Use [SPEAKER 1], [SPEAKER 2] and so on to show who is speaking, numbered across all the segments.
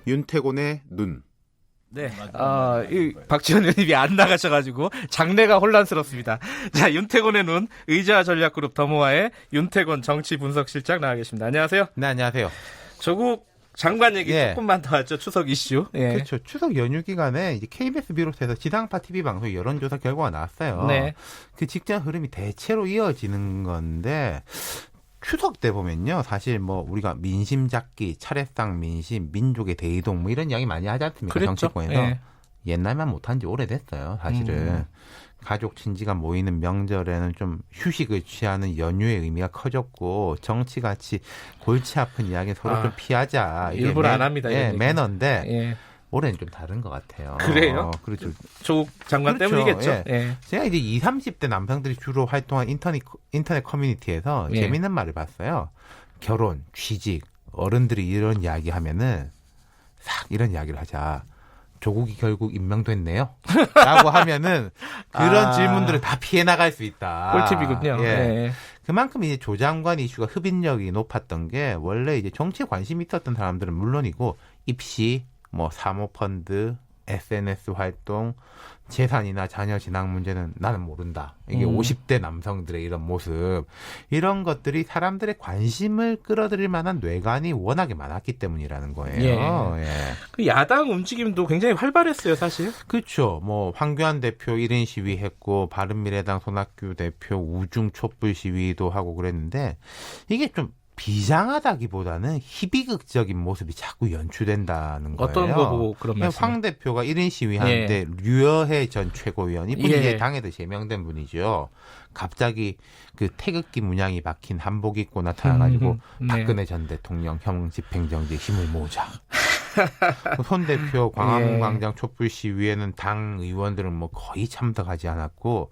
[SPEAKER 1] 윤태곤의 눈.
[SPEAKER 2] 네, 박지원 의원님이 안 나가셔가지고 장례가 혼란스럽습니다. 자, 윤태곤의 눈, 의자 전략그룹 더모아의 윤태곤 정치분석실장 나와 계십니다. 안녕하세요.
[SPEAKER 3] 네, 안녕하세요.
[SPEAKER 2] 조국 장관 얘기 조금만 더 하죠. 추석 이슈. 예.
[SPEAKER 3] 그렇죠. 추석 연휴 기간에 이제 KBS 비롯해서 지상파 TV 방송 여론조사 결과가 나왔어요.
[SPEAKER 2] 네.
[SPEAKER 3] 그 직전 흐름이 대체로 이어지는 건데 추석 때 보면요, 사실 뭐 우리가 민심 잡기, 차례상 민심, 민족의 대이동 뭐 이런 이야기 많이 하지 않습니까?
[SPEAKER 2] 그랬죠.
[SPEAKER 3] 정치권에서.
[SPEAKER 2] 예.
[SPEAKER 3] 옛날만 못한 지 오래됐어요, 사실은. 가족 친지가 모이는 명절에는 좀 휴식을 취하는 연휴의 의미가 커졌고 정치같이 골치 아픈 이야기 서로 좀 피하자. 이게
[SPEAKER 2] 일부러 안 합니다.
[SPEAKER 3] 예, 매너인데
[SPEAKER 2] 예.
[SPEAKER 3] 올해는 좀 다른 것 같아요.
[SPEAKER 2] 그래요?
[SPEAKER 3] 그렇죠.
[SPEAKER 2] 조국 장관
[SPEAKER 3] 그렇죠.
[SPEAKER 2] 때문이겠죠.
[SPEAKER 3] 예.
[SPEAKER 2] 예.
[SPEAKER 3] 제가 이제 20, 30대 남성들이 주로 활동한 인터넷 커뮤니티에서
[SPEAKER 2] 예.
[SPEAKER 3] 재밌는 말을 봤어요. 결혼, 취직, 어른들이 이런 이야기 하면은 싹 이런 이야기를 하자. 조국이 결국 임명됐네요? 라고 하면은 그런 질문들을 다 피해 나갈 수 있다.
[SPEAKER 2] 꿀팁이군요.
[SPEAKER 3] 예.
[SPEAKER 2] 예.
[SPEAKER 3] 그만큼 이제 조 장관 이슈가 흡인력이 높았던 게 원래 이제 정치에 관심이 있었던 사람들은 물론이고 입시, 뭐 사모펀드, SNS 활동, 재산이나 자녀 진학 문제는 나는 모른다. 이게 50대 남성들의 이런 모습, 이런 것들이 사람들의 관심을 끌어들일 만한 뇌관이 워낙에 많았기 때문이라는 거예요.
[SPEAKER 2] 예.
[SPEAKER 3] 예.
[SPEAKER 2] 그 야당 움직임도 굉장히 활발했어요, 사실.
[SPEAKER 3] 그렇죠. 뭐 황교안 대표 1인 시위했고 바른미래당 손학규 대표 우중 촛불 시위도 하고 그랬는데 이게 좀 비장하다기보다는 희비극적인 모습이 자꾸 연출된다는 거예요.
[SPEAKER 2] 어떤 거 보고 그런 말씀?
[SPEAKER 3] 황 대표가 1인 시위하는데 류여해 전 최고위원, 이분이 이제 당에도 제명된 분이죠. 갑자기 그 태극기 문양이 박힌 한복 입고 나타나가지고 박근혜 전 대통령 형 집행정지에 힘을 모으자. 손 대표 광화문 광장 촛불 시위에는 당 의원들은 뭐 거의 참석하지 않았고,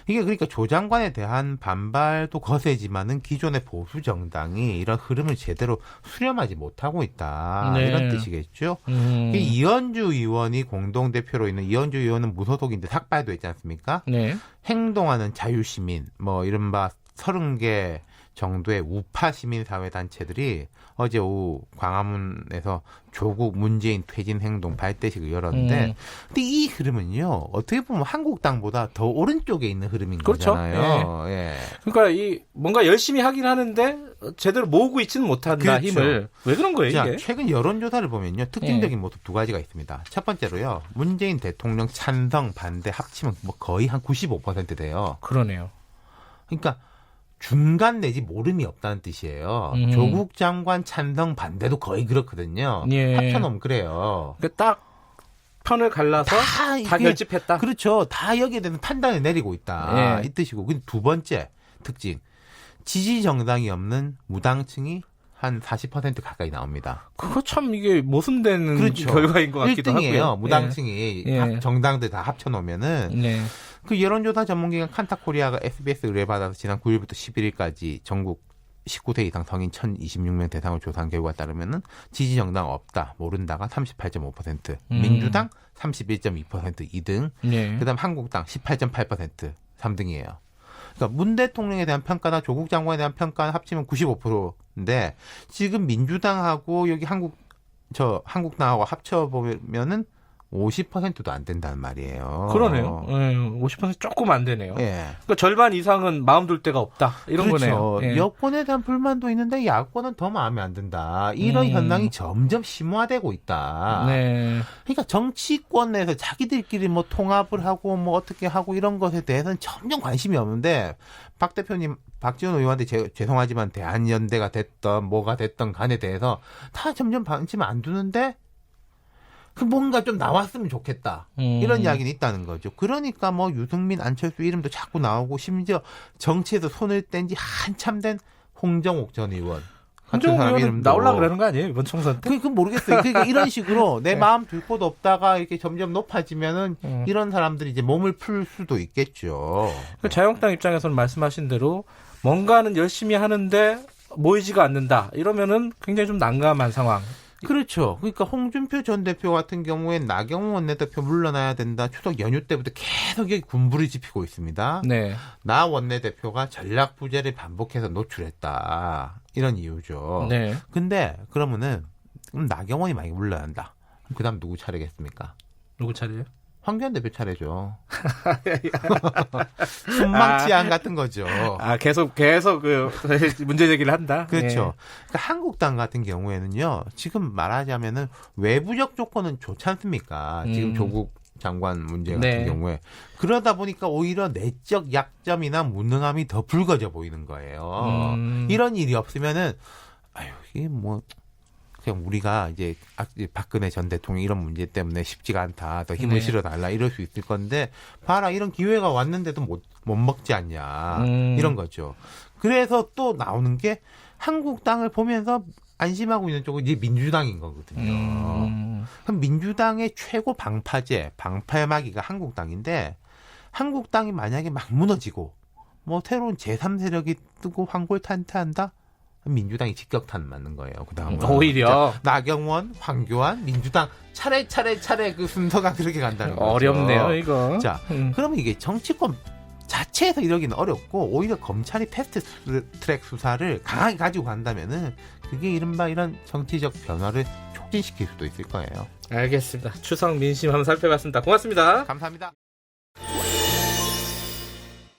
[SPEAKER 3] 이게 그러니까 조 장관에 대한 반발도 거세지만은 기존의 보수 정당이 이런 흐름을 제대로 수렴하지 못하고 있다.
[SPEAKER 2] 네.
[SPEAKER 3] 이런 뜻이겠죠. 이 이현주 의원이 공동 대표로 있는, 이현주 의원은 무소속인데 삭발도 있지 않습니까?
[SPEAKER 2] 네.
[SPEAKER 3] 행동하는 자유시민, 뭐 이른바 30개 정도의 우파 시민사회 단체들이 어제 오후 광화문에서 조국 문재인 퇴진 행동 발대식을 열었는데, 근데 이 흐름은요, 어떻게 보면 한국당보다 더 오른쪽에 있는 흐름인
[SPEAKER 2] 그렇죠.
[SPEAKER 3] 거잖아요. 예.
[SPEAKER 2] 그러니까 이 뭔가 열심히 하긴 하는데 제대로 모으고 있지는 못한다.
[SPEAKER 3] 그렇죠.
[SPEAKER 2] 힘을. 왜 그런 거예요,
[SPEAKER 3] 자,
[SPEAKER 2] 이게?
[SPEAKER 3] 최근 여론조사를 보면요, 특징적인 모습 두 가지가 있습니다. 첫 번째로요, 문재인 대통령 찬성 반대 합치면 뭐 거의 한 95% 돼요.
[SPEAKER 2] 그러네요.
[SPEAKER 3] 그러니까 중간 내지 모름이 없다는 뜻이에요. 조국 장관 찬성 반대도 거의 그렇거든요.
[SPEAKER 2] 예.
[SPEAKER 3] 합쳐놓으면 그래요.
[SPEAKER 2] 그러니까 딱 편을 갈라서 다 결집했다.
[SPEAKER 3] 그렇죠. 다 여기에 대한 판단을 내리고 있다.
[SPEAKER 2] 예.
[SPEAKER 3] 이 뜻이고. 근데 두 번째 특징, 지지 정당이 없는 무당층이 한 40% 가까이 나옵니다.
[SPEAKER 2] 그거 참 이게 모순되는
[SPEAKER 3] 그렇죠.
[SPEAKER 2] 결과인 것 같기도
[SPEAKER 3] 1등이에요.
[SPEAKER 2] 하고요.
[SPEAKER 3] 무당층이
[SPEAKER 2] 예.
[SPEAKER 3] 정당들 다 합쳐놓으면은.
[SPEAKER 2] 네.
[SPEAKER 3] 그 여론조사 전문기관 칸타코리아가 SBS 의뢰받아서 지난 9일부터 11일까지 전국 19세 이상 성인 1,026명 대상을 조사한 결과에 따르면은 지지 정당 없다, 모른다가 38.5%, 민주당 31.2% 2등,
[SPEAKER 2] 네.
[SPEAKER 3] 그다음 한국당 18.8% 3등이에요. 그러니까 문 대통령에 대한 평가나 조국 장관에 대한 평가는 합치면 95%인데 지금 민주당하고 여기 한국당하고 합쳐 보면은 50%도 안 된다는 말이에요.
[SPEAKER 2] 그러네요. 50% 조금 안 되네요.
[SPEAKER 3] 예.
[SPEAKER 2] 그러니까 절반 이상은 마음 둘 데가 없다. 이런
[SPEAKER 3] 그렇죠.
[SPEAKER 2] 거네요. 예.
[SPEAKER 3] 여권에 대한 불만도 있는데 야권은 더 마음에 안 든다. 이런 현상이 점점 심화되고 있다.
[SPEAKER 2] 네.
[SPEAKER 3] 그러니까 정치권 내에서 자기들끼리 뭐 통합을 하고 뭐 어떻게 하고 이런 것에 대해서는 점점 관심이 없는데, 박 대표님, 박지원 의원한테 죄송하지만 대한연대가 됐던 뭐가 됐던 간에 대해서 다 점점 관심 안 두는데, 그 뭔가 좀 나왔으면 좋겠다. 이런 이야기는 있다는 거죠. 그러니까 뭐 유승민, 안철수 이름도 자꾸 나오고, 심지어 정치에서 손을 뗀 지 한참 된 홍정욱 전 의원.
[SPEAKER 2] 홍정욱 의원은 나오려고 그러는 거 아니에요? 이번 총선 때?
[SPEAKER 3] 그건 모르겠어요. 그러니까 이런 식으로 내 마음 둘 곳 없다가 이렇게 점점 높아지면은 이런 사람들이 이제 몸을 풀 수도 있겠죠.
[SPEAKER 2] 자유한국당 입장에서는 말씀하신 대로 뭔가는 열심히 하는데 모이지가 않는다. 이러면은 굉장히 좀 난감한 상황.
[SPEAKER 3] 그렇죠. 그러니까 홍준표 전 대표 같은 경우엔 나경원 원내대표 물러나야 된다. 추석 연휴 때부터 계속 여기 군부를 지피고 있습니다.
[SPEAKER 2] 네.
[SPEAKER 3] 나 원내대표가 전략 부재를 반복해서 노출했다. 이런 이유죠.
[SPEAKER 2] 네.
[SPEAKER 3] 근데 그러면은 그럼 나경원이 만약에 물러난다. 그럼 그다음 누구 차례겠습니까?
[SPEAKER 2] 누구 차례예요?
[SPEAKER 3] 황교안 대표 차례죠. 순망치안 같은 거죠.
[SPEAKER 2] 계속 그 문제 제기를 한다.
[SPEAKER 3] 그렇죠.
[SPEAKER 2] 예.
[SPEAKER 3] 그러니까 한국당 같은 경우에는요. 지금 말하자면은 외부적 조건은 좋지 않습니까? 지금 조국 장관 문제 같은
[SPEAKER 2] 네.
[SPEAKER 3] 경우에 그러다 보니까 오히려 내적 약점이나 무능함이 더 붉어져 보이는 거예요. 이런 일이 없으면은 아유 이게 뭐 그냥 우리가 이제 박근혜 전 대통령 이런 문제 때문에 쉽지가 않다. 더 힘을
[SPEAKER 2] 네.
[SPEAKER 3] 실어달라 이럴 수 있을 건데 봐라 이런 기회가 왔는데도 못 먹지 않냐 이런 거죠. 그래서 또 나오는 게 한국당을 보면서 안심하고 있는 쪽은 이제 민주당인 거거든요. 그럼 민주당의 최고 방파제, 방패막이가 한국당인데 한국당이 만약에 막 무너지고 뭐 새로운 제3세력이 뜨고 황골탄퇴한다? 민주당이 직격탄 맞는 거예요. 그다음은
[SPEAKER 2] 오히려
[SPEAKER 3] 나경원, 황교안, 민주당 차례 그 순서가 그렇게 간다는 거죠.
[SPEAKER 2] 어렵네요, 이거.
[SPEAKER 3] 자, 그러면 이게 정치권 자체에서 이러기는 어렵고 오히려 검찰이 패스트 트랙 수사를 강하게 가지고 간다면은 그게 이른바 이런 정치적 변화를 촉진시킬 수도 있을 거예요.
[SPEAKER 2] 알겠습니다. 추석 민심 한번 살펴봤습니다. 고맙습니다.
[SPEAKER 3] 감사합니다.